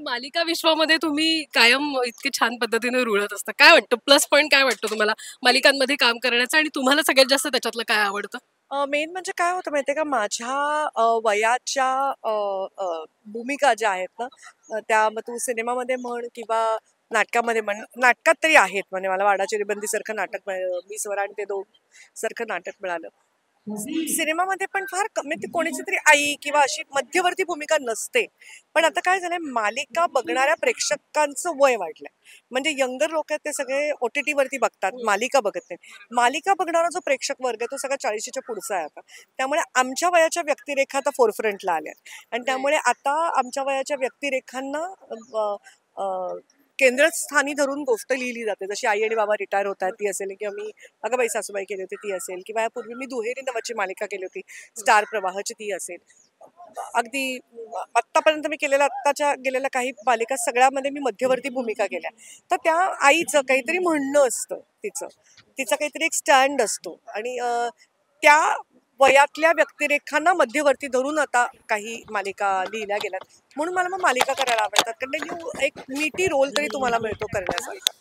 मालिका विश्वामध्ये तुम्ही कायम इतके छान पद्धतीने रुळत असता. काय वाटतं प्लस पॉइंट काय वाटतं तुम्हाला मालिकांमध्ये काम करण्याचं आणि तुम्हाला सगळ्यात जास्त त्याच्यातलं काय आवडतं? मेन म्हणजे काय होतं माहितीये का माझ्या वयाच्या अ, अ, भूमिका ज्या आहेत ना त्या मग तू सिनेमामध्ये म्हण किंवा नाटकामध्ये म्हण नाटकात तरी आहेत म्हणजे मला वाडाची रिबंदी सारखं नाटक मिळालं मी स्वर आणि ते दोन सारखं नाटक मिळालं सिनेमामध्ये पण फार कमी ती कोणीची तरी आई किंवा अशी मध्यवर्ती भूमिका नसते पण आता काय झालंय मालिका बघणाऱ्या प्रेक्षकांचं वय वाढलंय म्हणजे यंगर लोक आहेत ते सगळे OTT वरती बघतात मालिका बघत नाही मालिका बघणारा जो प्रेक्षक वर्ग आहे तो सगळा 40च्या पुढचा आहे आता त्यामुळे आमच्या वयाच्या व्यक्तिरेखा आता फोरफ्रंटला आल्या आणि त्यामुळे आता आमच्या वयाच्या व्यक्तिरेखांना केंद्रस्थानी धरून गोष्ट लिहिली जाते जशी आई आणि बाबा रिटायर होतात ती असेल किंवा मी अगं बाई सासूबाई केली होती ती असेल किंवा यापूर्वी मी दुहेरी नावाची मालिका केली होती स्टार प्रवाहाची ती असेल अगदी आत्तापर्यंत मी केलेल्या आत्ताच्या गेलेल्या काही मालिका सगळ्यामध्ये मी मध्यवर्ती भूमिका केल्या तर त्या आईचं काहीतरी म्हणणं असतं तिचं तिचा काहीतरी एक स्टँड असतो आणि त्या वयातल्या व्यक्तिरेखांना मध्यवर्ती धरून आता काही मालिका लिहिल्या गेल्यात म्हणून मला मग मालिका करायला आवडतात कारण एक मीठी रोल तरी तुम्हाला मिळतो करण्यासारखा